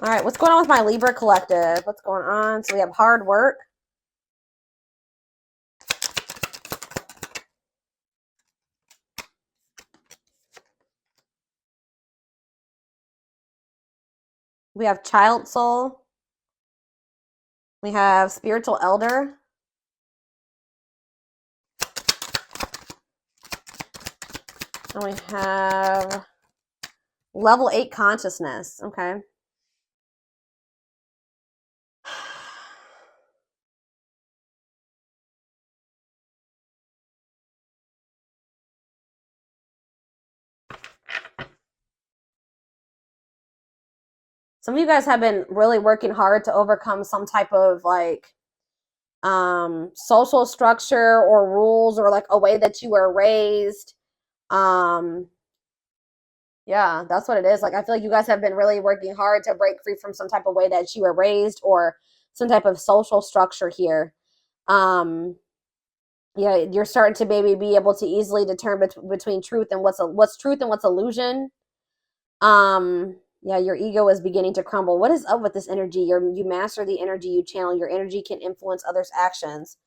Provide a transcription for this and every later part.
All right, what's going on with my Libra collective? What's going on? So we have hard work. We have child soul. We have spiritual elder. And we have level 8 consciousness. Okay. Some of you guys have been really working hard to overcome some type of like social structure or rules or like a way that you were raised. Yeah, that's what it is. Like I feel like you guys have been really working hard to break free from some type of way that you were raised or some type of social structure here. Um yeah, you're starting to maybe be able to easily determine between truth and what's truth and what's illusion. Yeah, your ego is beginning to crumble. What is up with this energy? You master the energy you channel. Your energy can influence others' actions.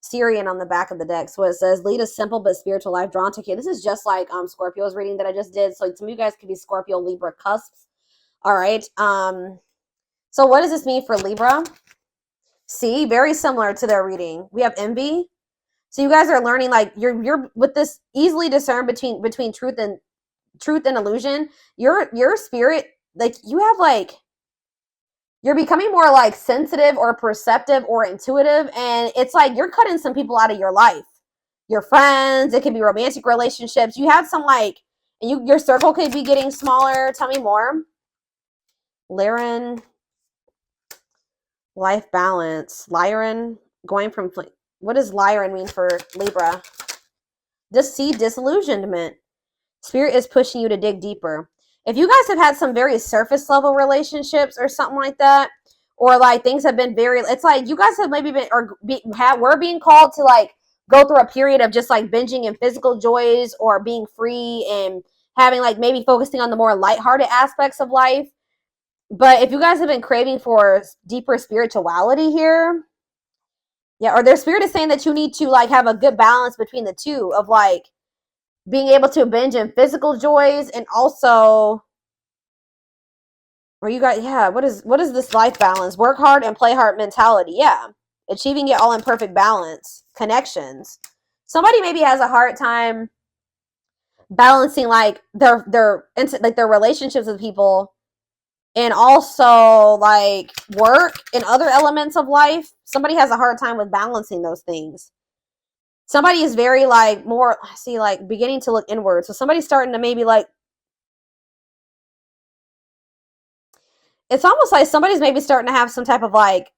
Syrian on the back of the deck. So it says, lead a simple but spiritual life drawn to. Okay, this is just like Scorpio's reading that I just did. So some of you guys could be Scorpio, Libra cusps. All right. So what does this mean for Libra? See, very similar to their reading. We have envy. So you guys are learning like you're with this easily discern between truth and illusion. Your spirit, like you have like you're becoming more like sensitive or perceptive or intuitive, and it's like you're cutting some people out of your life, your friends. It could be romantic relationships. You have some like your circle could be getting smaller. Tell me more. Lyran, life balance. Lyran going from what does Lyran mean for Libra? Just see disillusionment. Spirit is pushing you to dig deeper. If you guys have had some very surface level relationships or something like that, or like things have been very, it's like you guys have maybe been we're being called to like go through a period of just like binging in physical joys or being free and having like maybe focusing on the more lighthearted aspects of life. But if you guys have been craving for deeper spirituality here, yeah, or their spirit is saying that you need to like have a good balance between the two of like being able to binge in physical joys and also where you got, yeah, what is this life balance? Work hard and play hard mentality. Yeah. Achieving it all in perfect balance. Connections. Somebody maybe has a hard time balancing like their relationships with people and also like work and other elements of life. Somebody has a hard time with balancing those things. Somebody is very like more, see, like beginning to look inward. So somebody's starting to maybe like, it's almost like somebody's maybe starting to have some type of like,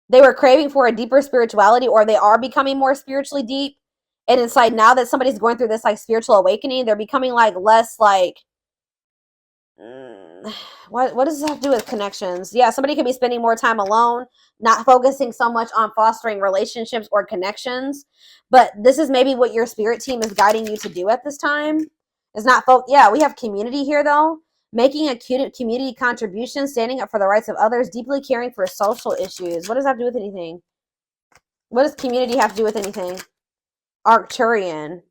they were craving for a deeper spirituality or they are becoming more spiritually deep. And it's like now that somebody's going through this like spiritual awakening, they're becoming like less like, what does this have to do with connections? Yeah, somebody could be spending more time alone, not focusing so much on fostering relationships or connections. But this is maybe what your spirit team is guiding you to do at this time. Is not yeah, we have community here though. Making a community contribution, standing up for the rights of others, deeply caring for social issues. What does that have to do with anything? What does community have to do with anything? Arcturian.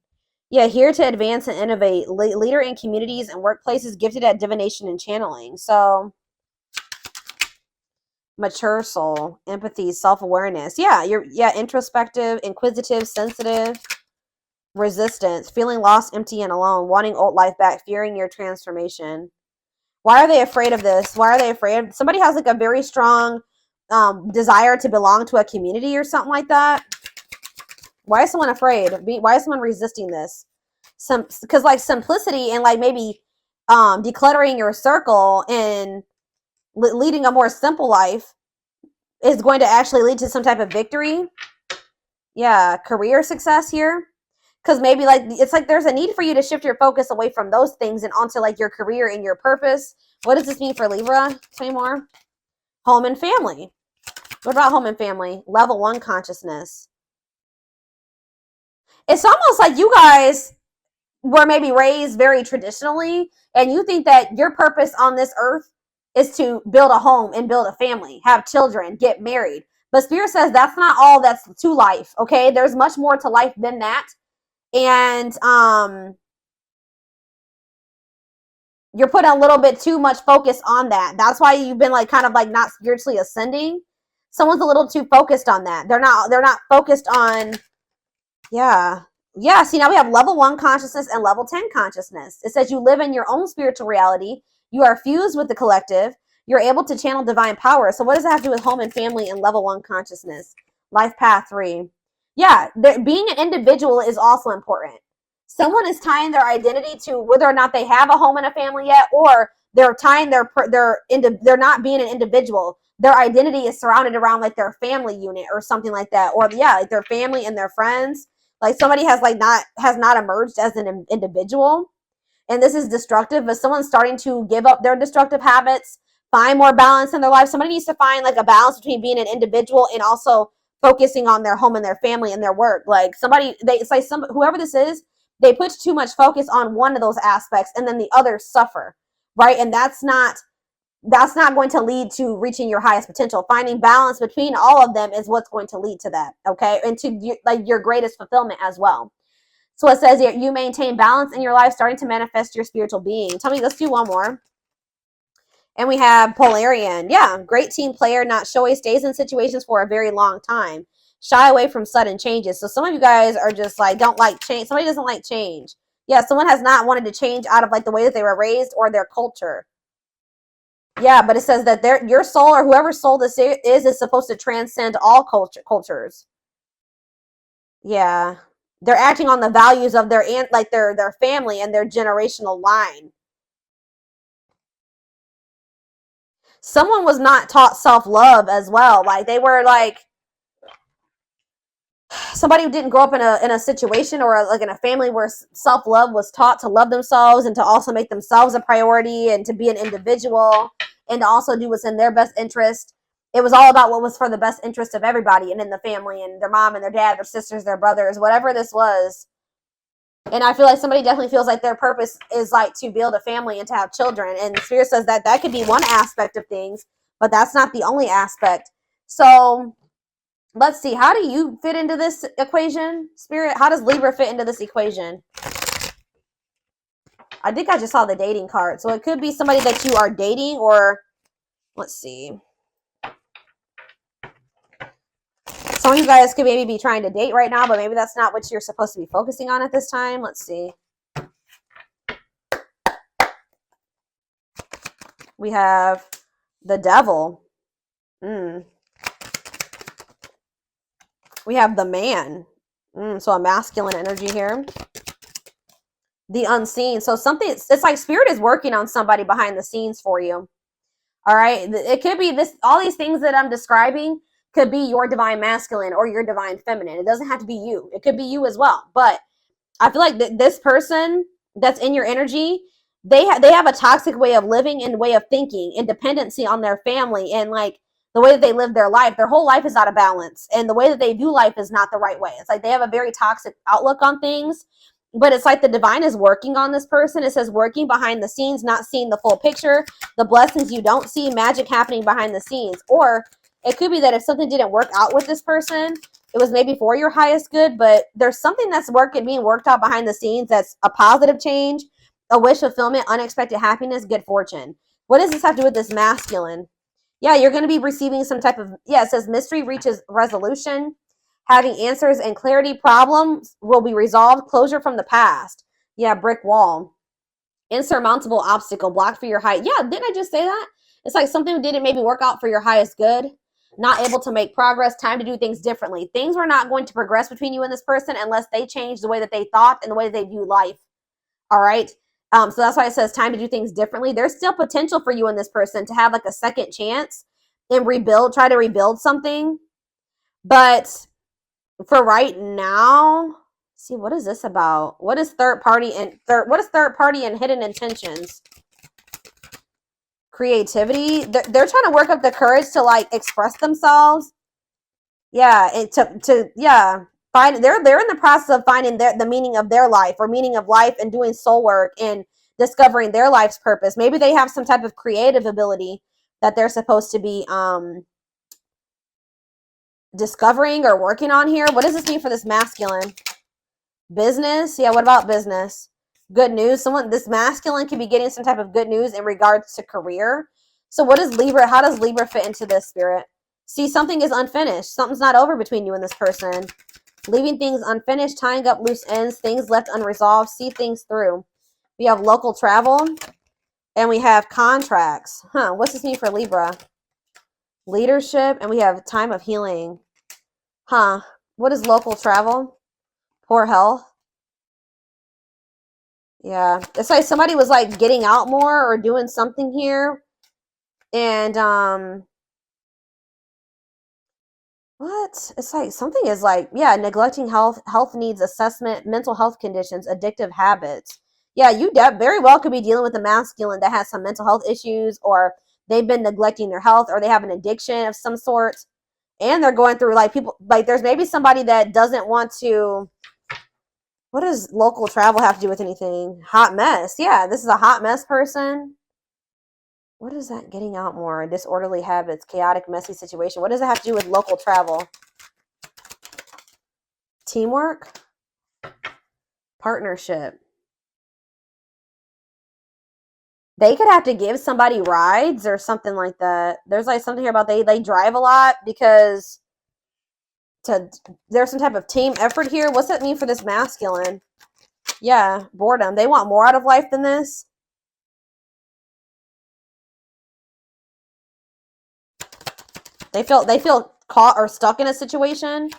Yeah, here to advance and innovate. Leader in communities and workplaces, gifted at divination and channeling. So, mature soul, empathy, self-awareness. Yeah, introspective, inquisitive, sensitive, resistance, feeling lost, empty, and alone, wanting old life back, fearing your transformation. Why are they afraid of this? Why are they afraid? Somebody has like a very strong desire to belong to a community or something like that. Why is someone afraid? Why is someone resisting this? Because like simplicity and like maybe decluttering your circle and leading a more simple life is going to actually lead to some type of victory. Yeah, career success here. Because maybe like it's like there's a need for you to shift your focus away from those things and onto like your career and your purpose. What does this mean for Libra? Tell me more. Home and family. What about home and family? Level 1 consciousness. It's almost like you guys were maybe raised very traditionally and you think that your purpose on this earth is to build a home and build a family, have children, get married. But Spirit says that's not all that's to life, okay? There's much more to life than that. And you're putting a little bit too much focus on that. That's why you've been like kind of like not spiritually ascending. Someone's a little too focused on that. They're not focused on, yeah. Yeah, see, now we have level 1 consciousness and level 10 consciousness. It says you live in your own spiritual reality. You are fused with the collective. You're able to channel divine power. So what does that have to do with home and family and level 1 consciousness? Life path 3. Yeah, being an individual is also important. Someone is tying their identity to whether or not they have a home and a family yet, or they're tying they're not being an individual. Their identity is surrounded around like their family unit or something like that, or yeah, like their family and their friends. Like somebody has not emerged as an individual, and this is destructive. But someone's starting to give up their destructive habits, find more balance in their life. Somebody needs to find like a balance between being an individual and also focusing on their home and their family and their work. Like it's like whoever this is, they put too much focus on one of those aspects and then the others suffer, right? And that's not going to lead to reaching your highest potential. Finding balance between all of them is what's going to lead to that, okay? And to your greatest fulfillment as well. So it says here, you maintain balance in your life, starting to manifest your spiritual being. Tell me, let's do one more. And we have Polarian. Yeah, great team player, not showy, stays in situations for a very long time. Shy away from sudden changes. So some of you guys are just like, don't like change. Somebody doesn't like change. Yeah, someone has not wanted to change out of like the way that they were raised or their culture. Yeah, but it says that your soul or whoever's soul this is supposed to transcend all cultures. Yeah. They're acting on the values of their family and their generational line. Someone was not taught self-love as well. Like they were like somebody who didn't grow up in a situation or like in a family where self-love was taught to love themselves and to also make themselves a priority and to be an individual and to also do what's in their best interest. It was all about what was for the best interest of everybody and in the family and their mom and their dad, their sisters, their brothers, whatever this was. And I feel like somebody definitely feels like their purpose is like to build a family and to have children. And Spirit says that could be one aspect of things, but that's not the only aspect. So let's see. How do you fit into this equation, Spirit? How does Libra fit into this equation? I think I just saw the dating card. So it could be somebody that you are dating, or let's see. Some of you guys could maybe be trying to date right now, but maybe that's not what you're supposed to be focusing on at this time. Let's see. We have the Devil. We have the Man. So a masculine energy here. The Unseen. So it's like Spirit is working on somebody behind the scenes for you. All right. It could be all these things that I'm describing could be your divine masculine or your divine feminine. It doesn't have to be you. It could be you as well. But I feel like this person that's in your energy, they have a toxic way of living and way of thinking and dependency on their family and like the way that they live their life. Their whole life is out of balance, and the way that they view life is not the right way. It's like they have a very toxic outlook on things, but it's like the divine is working on this person. It says working behind the scenes, not seeing the full picture, the blessings you don't see, magic happening behind the scenes. Or it could be that if something didn't work out with this person, it was maybe for your highest good, but there's something that's being worked out behind the scenes that's a positive change, a wish fulfillment, unexpected happiness, good fortune. What does this have to do with this masculine? Yeah, you're going to be receiving some type of, it says mystery reaches resolution, having answers and clarity, problems will be resolved, closure from the past. Yeah, brick wall. Insurmountable obstacle, blocked for your height. Yeah, didn't I just say that? It's like something didn't maybe work out for your highest good. Not able to make progress, time to do things differently. Things were not going to progress between you and this person unless they changed the way that they thought and the way that they view life. All right. So that's why it says time to do things differently. There's still potential for you and this person to have like a second chance and try to rebuild something. But for right now, see, what is this about? What is third party and hidden intentions? Creativity. They're trying to work up the courage to like express themselves. Yeah, they're in the process of finding the meaning of their life or meaning of life and doing soul work and discovering their life's purpose. Maybe they have some type of creative ability that they're supposed to be discovering or working on here. What does this mean for this masculine? Business? Yeah, what about business? Good news. This masculine can be getting some type of good news in regards to career. So what is Libra? How does Libra fit into this, Spirit? See, something is unfinished. Something's not over between you and this person. Leaving things unfinished, tying up loose ends, things left unresolved, see things through. We have local travel and we have contracts. What's this mean for Libra? Leadership, and we have time of healing. What is local travel? Poor health. Yeah, it's like somebody was like getting out more or doing something here. And what? It's like something is like, yeah, neglecting health needs assessment, mental health conditions, addictive habits. Yeah, you very well could be dealing with a masculine that has some mental health issues, or they've been neglecting their health, or they have an addiction of some sort. And they're going through like people, like there's maybe somebody that doesn't want to. What does local travel have to do with anything? Hot mess. Yeah, this is a hot mess person. What is that? Getting out more, disorderly habits, chaotic, messy situation. What does it have to do with local travel? Teamwork, partnership. They could have to give somebody rides or something like that. There's like something here about they drive a lot because there's some type of team effort here. What's that mean for this masculine? Yeah, boredom. They want more out of life than this. They feel caught or stuck in a situation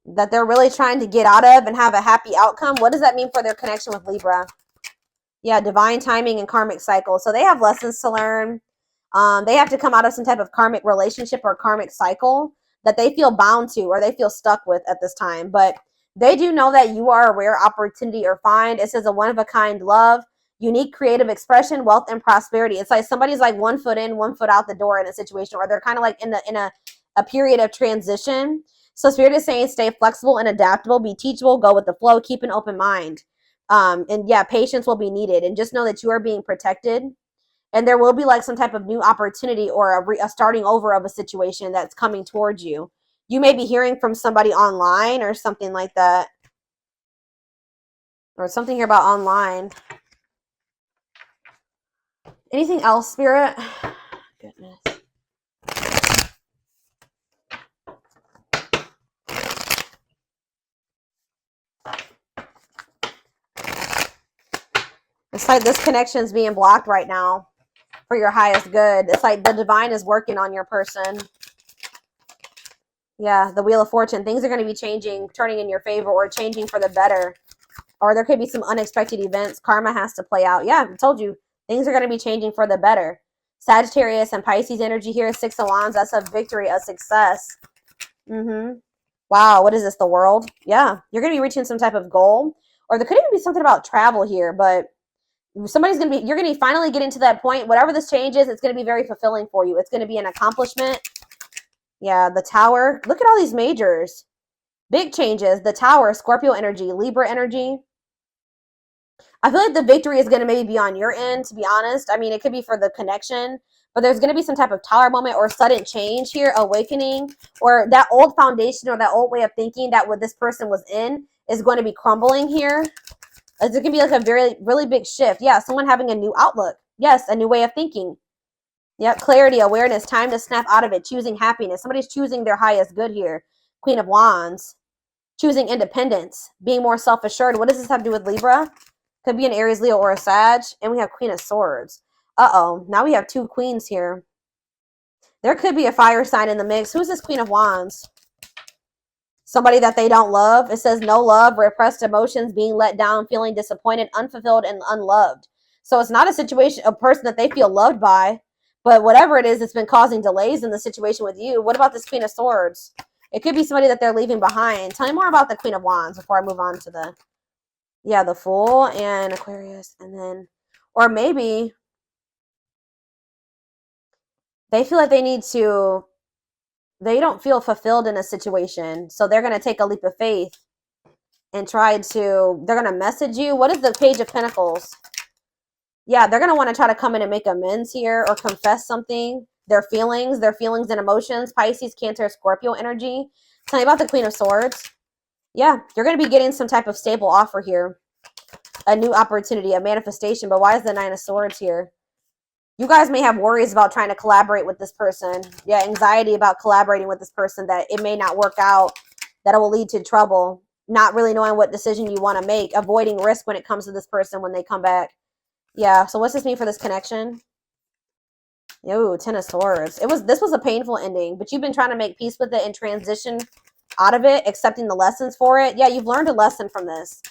that they're really trying to get out of and have a happy outcome. What does that mean for their connection with Libra? Yeah, divine timing and karmic cycle. So they have lessons to learn. They have to come out of some type of karmic relationship or karmic cycle that they feel bound to or they feel stuck with at this time. But they do know that you are a rare opportunity or find. It says a one-of-a-kind love, unique creative expression, wealth, and prosperity. It's like somebody's like 1 foot in, 1 foot out the door in a situation, or they're kind of like in a period of transition. So Spirit is saying stay flexible and adaptable, be teachable, go with the flow, keep an open mind. And yeah, patience will be needed. And just know that you are being protected. And there will be like some type of new opportunity or a starting over of a situation that's coming towards you. You may be hearing from somebody online or something like that. Or something here about online. Anything else, Spirit? Goodness. It's like this connection is being blocked right now for your highest good. It's like the divine is working on your person. Yeah, the Wheel of Fortune. Things are going to be changing, turning in your favor, or changing for the better. Or there could be some unexpected events. Karma has to play out. Yeah, I told you. Things are going to be changing for the better. Sagittarius and Pisces energy here. 6 of Wands. That's a victory, a success. Wow, what is this? The world? Yeah, you're going to be reaching some type of goal. Or there could even be something about travel here, but you're going to be finally getting to that point. Whatever this change is, it's going to be very fulfilling for you. It's going to be an accomplishment. Yeah, the Tower. Look at all these majors. Big changes. The Tower, Scorpio energy, Libra energy. I feel like the victory is going to maybe be on your end, to be honest. I mean, it could be for the connection, but there's going to be some type of tower moment or sudden change here, awakening, or that old foundation or that old way of thinking that what this person was in is going to be crumbling here. It's going to be like a really big shift. Yeah, someone having a new outlook. Yes, a new way of thinking. Yep, clarity, awareness, time to snap out of it, choosing happiness. Somebody's choosing their highest good here. Queen of Wands. Choosing independence, being more self-assured. What does this have to do with Libra? Could be an Aries, Leo, or a Sag. And we have Queen of Swords. Uh-oh. Now we have 2 queens here. There could be a fire sign in the mix. Who's this Queen of Wands? Somebody that they don't love. It says no love, repressed emotions, being let down, feeling disappointed, unfulfilled, and unloved. So it's not a situation, a person that they feel loved by. But whatever it is, it's been causing delays in the situation with you. What about this Queen of Swords? It could be somebody that they're leaving behind. Tell me more about the Queen of Wands before I move on to the Fool and Aquarius. And then, or maybe they feel like they don't feel fulfilled in a situation. So they're going to take a leap of faith and tried to, they're going to message you. What is the Page of Pentacles? Yeah, they're going to want to try to come in and make amends here or confess something. Their feelings and emotions. Pisces, Cancer, Scorpio energy. Tell me about the Queen of Swords. Yeah, you're going to be getting some type of stable offer here. A new opportunity, a manifestation. But why is the Nine of Swords here? You guys may have worries about trying to collaborate with this person. Yeah, anxiety about collaborating with this person, that it may not work out, that it will lead to trouble. Not really knowing what decision you want to make. Avoiding risk when it comes to this person when they come back. Yeah, so what's this mean for this connection? Ooh, Ten of Swords. This was a painful ending, but you've been trying to make peace with it and transition out of it, accepting the lessons for it. Yeah, you've learned a lesson from this.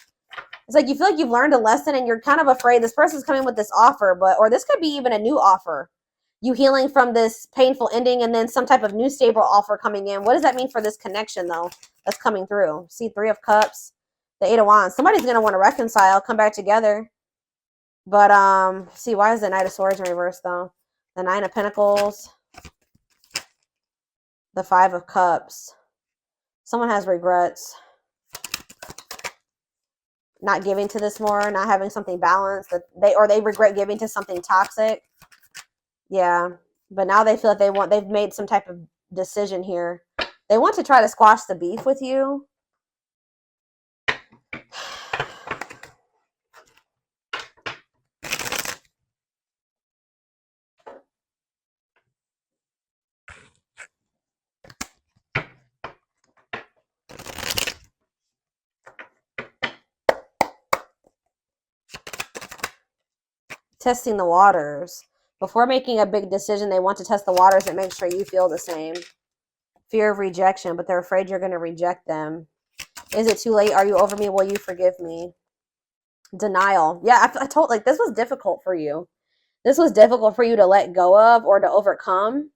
It's like you feel like you've learned a lesson and you're kind of afraid this person's coming with this offer, or this could be even a new offer. You healing from this painful ending and then some type of new stable offer coming in. What does that mean for this connection, though, that's coming through? See, Three of Cups, the Eight of Wands. Somebody's going to want to reconcile, come back together. But, see, why is the Knight of Swords in reverse, though? The Nine of Pentacles. The Five of Cups. Someone has regrets. Not giving to this more, not having something balanced. They regret giving to something toxic. Yeah. But now they feel like they've made some type of decision here. They want to try to squash the beef with you. Testing the waters. Before making a big decision, they want to test the waters and make sure you feel the same. Fear of rejection, but they're afraid you're going to reject them. Is it too late? Are you over me? Will you forgive me? Denial. Yeah, I told, like, this was difficult for you. This was difficult for you to let go of or to overcome.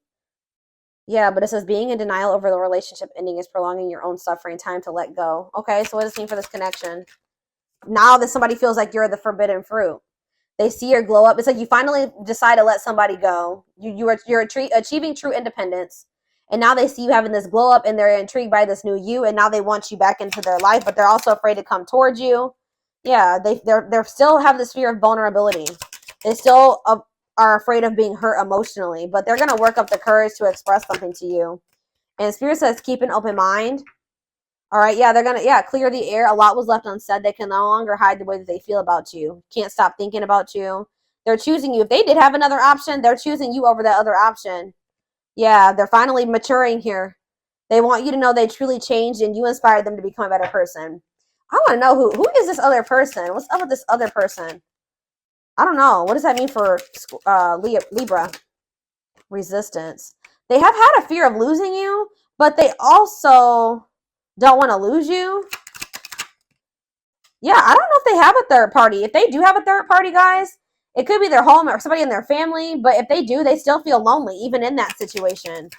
Yeah, but it says being in denial over the relationship ending is prolonging your own suffering. Time to let go. Okay, so what does this mean for this connection? Now that somebody feels like you're the forbidden fruit. They see your glow up. It's like you finally decide to let somebody go. You're achieving true independence. And now they see you having this glow up and they're intrigued by this new you. And now they want you back into their life, but they're also afraid to come towards you. Yeah, they're still have this fear of vulnerability. They still are afraid of being hurt emotionally, but they're going to work up the courage to express something to you. And Spirit says keep an open mind. All right, yeah, they're going to, clear the air. A lot was left unsaid. They can no longer hide the way that they feel about you. Can't stop thinking about you. They're choosing you. If they did have another option, they're choosing you over that other option. Yeah, they're finally maturing here. They want you to know they truly changed and you inspired them to become a better person. I want to know who is this other person? What's up with this other person? I don't know. What does that mean for Libra? Resistance. They have had a fear of losing you, but they also don't want to lose you. Yeah, I don't know if they have a third party. If they do have a third party, guys, it could be their home or somebody in their family. But if they do, they still feel lonely, even in that situation.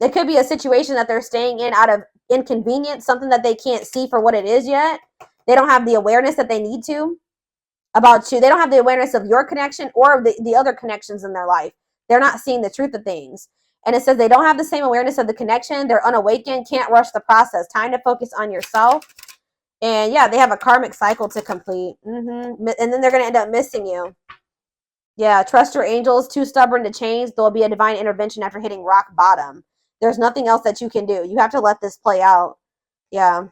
It could be a situation that they're staying in out of inconvenience, something that they can't see for what it is yet. They don't have the awareness that they need to about you. They don't have the awareness of your connection or of the other connections in their life. They're not seeing the truth of things. And it says they don't have the same awareness of the connection. They're unawakened, can't rush the process. Time to focus on yourself. And yeah, they have a karmic cycle to complete. And then they're going to end up missing you. Yeah, trust your angels. Too stubborn to change. There will be a divine intervention after hitting rock bottom. There's nothing else that you can do. You have to let this play out. Yeah.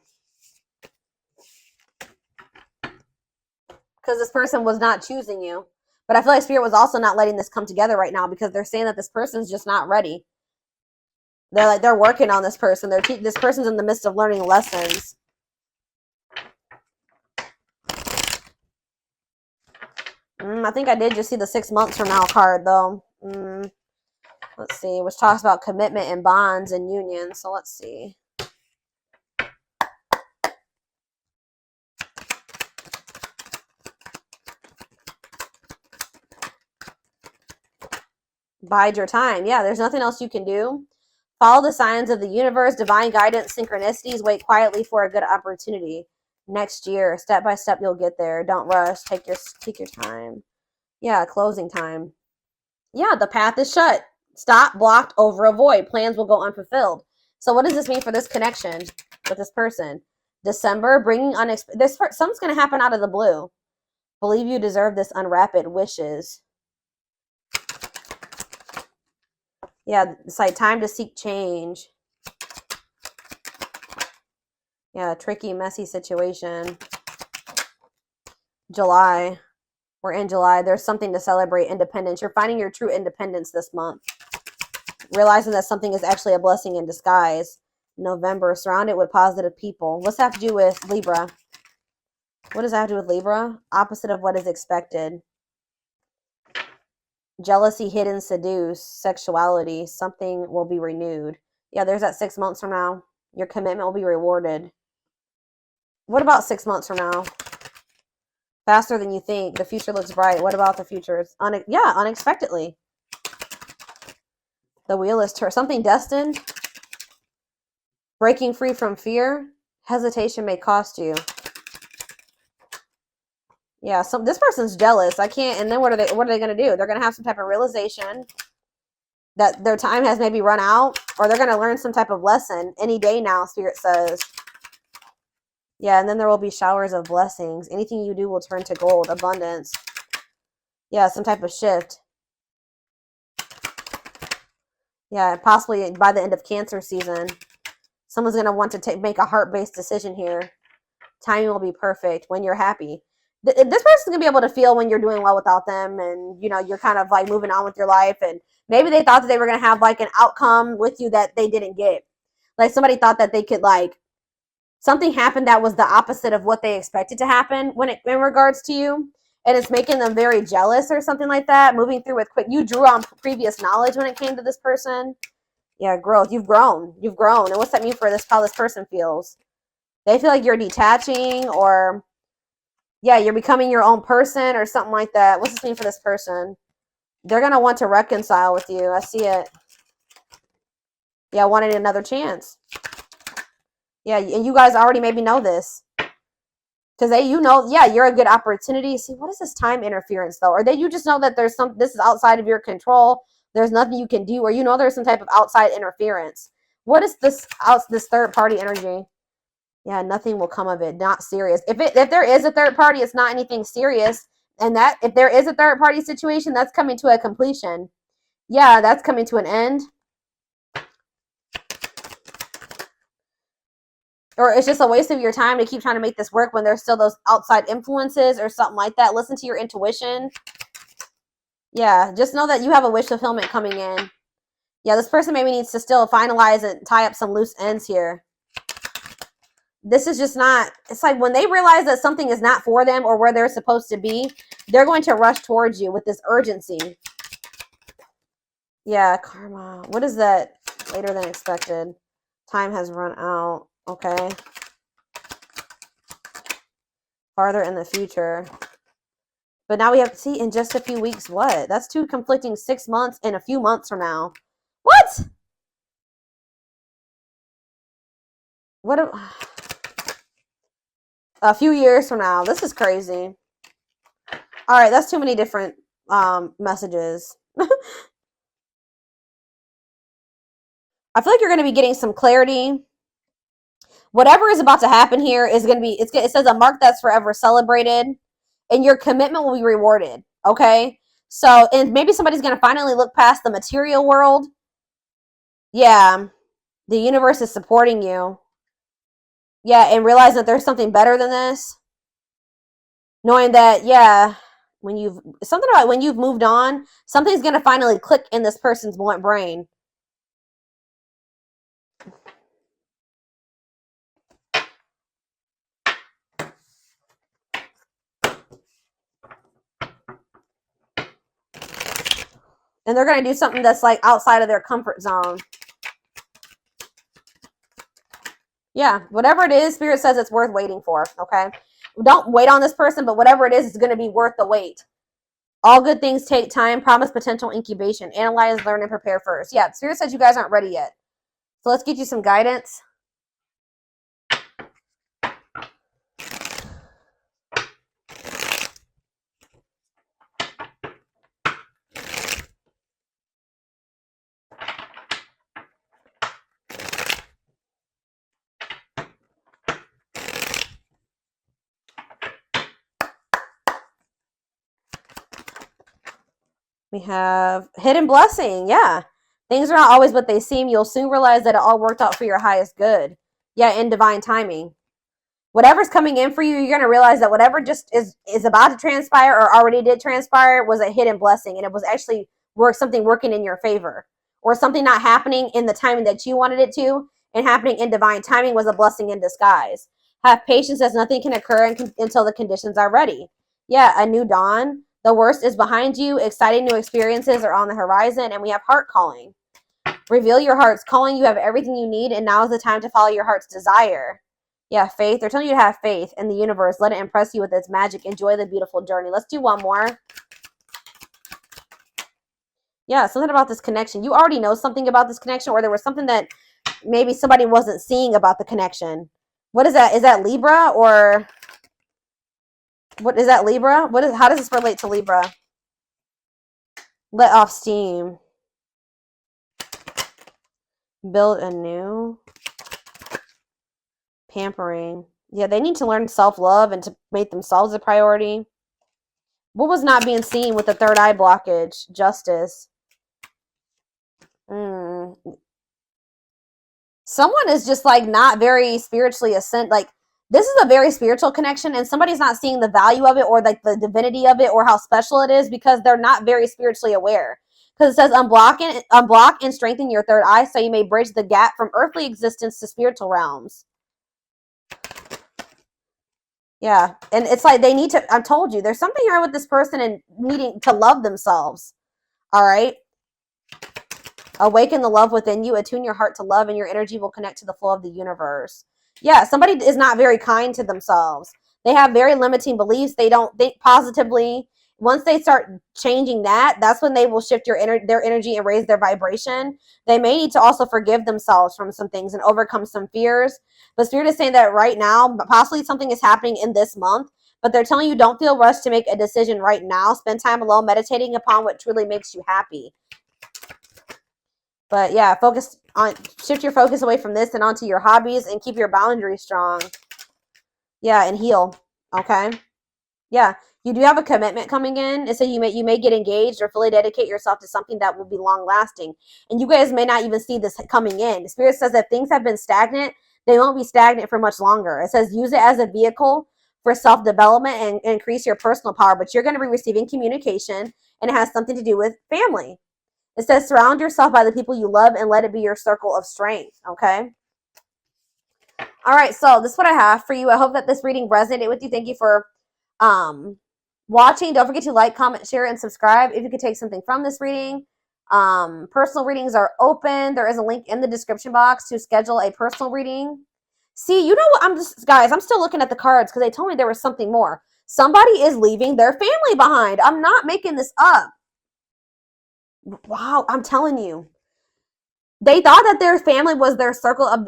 Because this person was not choosing you. But I feel like Spirit was also not letting this come together right now because they're saying that this person's just not ready. They're working on this person. This person's in the midst of learning lessons. I think I did just see the 6 months from now card, though. Let's see, which talks about commitment and bonds and union. So let's see. Bide your time. Yeah, there's nothing else you can do. Follow the signs of the universe, divine guidance, synchronicities. Wait quietly for a good opportunity. Next year, step by step, you'll get there. Don't rush. Take your time. Yeah, closing time. Yeah, the path is shut. Stop, blocked, over, avoid. Plans will go unfulfilled. So what does this mean for this connection with this person? December, bringing unexpected. Something's going to happen out of the blue. Believe you deserve this. Unwrap it. Wishes. Yeah, it's like time to seek change. Yeah, tricky, messy situation. July. We're in July. There's something to celebrate. Independence. You're finding your true independence this month. Realizing that something is actually a blessing in disguise. November. Surrounded with positive people. What's that have to do with Libra? What does that have to do with Libra? Opposite of what is expected. Jealousy, hidden, seduce, sexuality. Something will be renewed. Yeah, there's that 6 months from now. Your commitment will be rewarded. What about 6 months from now? Faster than you think. The future looks bright. What about the future? Yeah, unexpectedly. The wheel is turned. Something destined. Breaking free from fear. Hesitation may cost you. Yeah, this person's jealous. I can't. And then what are they going to do? They're going to have some type of realization that their time has maybe run out, or they're going to learn some type of lesson any day now, Spirit says. Yeah, and then there will be showers of blessings. Anything you do will turn to gold. Abundance. Yeah, some type of shift. Yeah, possibly by the end of Cancer season. Someone's going to want to make a heart-based decision here. Timing will be perfect when you're happy. This person's going to be able to feel when you're doing well without them, and, you know, you're kind of like moving on with your life, and maybe they thought that they were going to have like an outcome with you that they didn't get. Like somebody thought that they could like, something happened that was the opposite of what they expected to happen in regards to you, and it's making them very jealous or something like that. Moving through with quick, you drew on previous knowledge when it came to this person. Yeah, growth. You've grown. And what's that mean for this? How this person feels? They feel like you're detaching, or yeah, you're becoming your own person or something like that. What's this mean for this person? They're going to want to reconcile with you. I see it. Yeah, wanting another chance. Yeah, and you guys already maybe know this. Because yeah, you're a good opportunity. See, what is this time interference, though? Or you just know that this is outside of your control. There's nothing you can do, or there's some type of outside interference. What is this third party energy? Yeah, nothing will come of it. Not serious. If there is a third party, it's not anything serious. And that if there is a third party situation, that's coming to a completion. Yeah, that's coming to an end. Or it's just a waste of your time to keep trying to make this work when there's still those outside influences or something like that. Listen to your intuition. Yeah, just know that you have a wish fulfillment coming in. Yeah, this person maybe needs to still finalize and tie up some loose ends here. This is just not, it's like when they realize that something is not for them or where they're supposed to be, they're going to rush towards you with this urgency. Yeah, karma. What is that? Later than expected. Time has run out. Okay. Farther in the future. But now we have to see in just a few weeks what? That's two conflicting 6 months and a few months from now. What? What? A few years from now. This is crazy. All right, that's too many different messages. I feel like you're going to be getting some clarity. Whatever is about to happen here is going to be, it says a mark that's forever celebrated, and your commitment will be rewarded. Okay? So, and maybe somebody's going to finally look past the material world. Yeah. The universe is supporting you. Yeah, and realize that there's something better than this. Knowing that, yeah, when you've moved on, something's going to finally click in this person's blunt brain. And they're going to do something that's like outside of their comfort zone. Yeah, whatever it is, Spirit says it's worth waiting for, okay? Don't wait on this person, but whatever it is, it's going to be worth the wait. All good things take time. Promise potential incubation. Analyze, learn, and prepare first. Yeah, Spirit says you guys aren't ready yet. So let's get you some guidance. We have hidden blessing. Yeah. Things are not always what they seem. You'll soon realize that it all worked out for your highest good. Yeah, in divine timing. Whatever's coming in for you, you're going to realize that whatever just is about to transpire or already did transpire was a hidden blessing, and it was actually something working in your favor, or something not happening in the timing that you wanted it to and happening in divine timing was a blessing in disguise. Have patience, as nothing can occur until the conditions are ready. Yeah, a new dawn. The worst is behind you. Exciting new experiences are on the horizon, and we have heart calling. Reveal your heart's calling. You have everything you need, and now is the time to follow your heart's desire. Yeah, faith. They're telling you to have faith in the universe. Let it impress you with its magic. Enjoy the beautiful journey. Let's do one more. Yeah, something about this connection. You already know something about this connection, or there was something that maybe somebody wasn't seeing about the connection. What is that? Is that Libra, or what is that, Libra? How does this relate to Libra? Let off steam. Build anew. Pampering. Yeah, they need to learn self-love and to make themselves a priority. What was not being seen with the third eye blockage? Justice. Someone is just like not very spiritually like this is a very spiritual connection, and somebody's not seeing the value of it or like the divinity of it or how special it is because they're not very spiritually aware. Because it says unblock and strengthen your third eye so you may bridge the gap from earthly existence to spiritual realms. Yeah, and it's like they need to, I told you, there's something here with this person and needing to love themselves. All right. Awaken the love within you. Attune your heart to love, and your energy will connect to the flow of the universe. Yeah, somebody is not very kind to themselves. They have very limiting beliefs. They don't think positively. Once they start changing that, that's when they will shift their energy and raise their vibration. They may need to also forgive themselves from some things and overcome some fears. But Spirit is saying that right now, possibly something is happening in this month, but they're telling you don't feel rushed to make a decision right now. Spend time alone meditating upon what truly makes you happy. But yeah, shift your focus away from this and onto your hobbies and keep your boundaries strong. Yeah, and heal. Okay. Yeah, you do have a commitment coming in. It says you may get engaged or fully dedicate yourself to something that will be long lasting. And you guys may not even see this coming in. The Spirit says that things have been stagnant. They won't be stagnant for much longer. It says use it as a vehicle for self development and increase your personal power. But you're going to be receiving communication, and it has something to do with family. It says surround yourself by the people you love and let it be your circle of strength. Okay. All right. So this is what I have for you. I hope that this reading resonated with you. Thank you for watching. Don't forget to like, comment, share, and subscribe if you could take something from this reading. Personal readings are open. There is a link in the description box to schedule a personal reading. See, you know what? Guys, I'm still looking at the cards because they told me there was something more. Somebody is leaving their family behind. I'm not making this up. Wow, I'm telling you. They thought that their family was their circle of,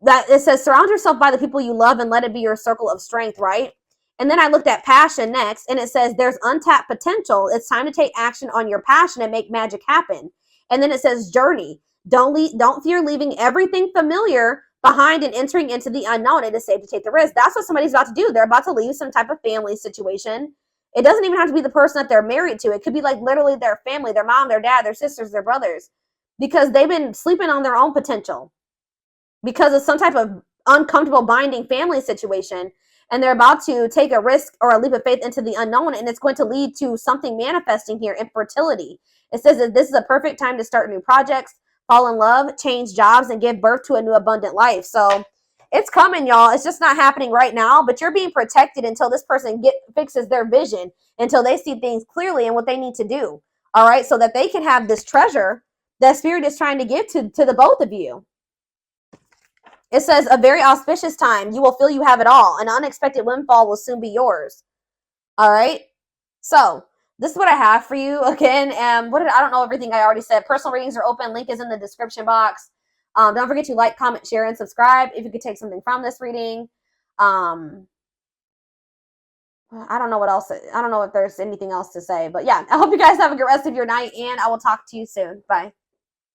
that it says surround yourself by the people you love and let it be your circle of strength, right? And then I looked at passion next, and it says there's untapped potential. It's time to take action on your passion and make magic happen. And then it says journey. Don't fear leaving everything familiar behind and entering into the unknown. It is safe to take the risk. That's what somebody's about to do. They're about to leave some type of family situation. It doesn't even have to be the person that they're married to. It could be like literally their family, their mom, their dad, their sisters, their brothers, because they've been sleeping on their own potential because of some type of uncomfortable binding family situation, and they're about to take a risk or a leap of faith into the unknown, and it's going to lead to something manifesting here, infertility. It says that this is a perfect time to start new projects, fall in love, change jobs, and give birth to a new abundant life. So it's coming, y'all. It's just not happening right now, but you're being protected until this person fixes their vision, until they see things clearly and what they need to do. All right, so that they can have this treasure that Spirit is trying to give to the both of you. It says a very auspicious time. You will feel you have it all. An unexpected windfall will soon be yours. All right. So this is what I have for you again. And I don't know everything I already said. Personal readings are open. Link is in the description box. Don't forget to like, comment, share, and subscribe if you could take something from this reading. I don't know what else. I don't know if there's anything else to say, but yeah, I hope you guys have a good rest of your night, and I will talk to you soon. Bye.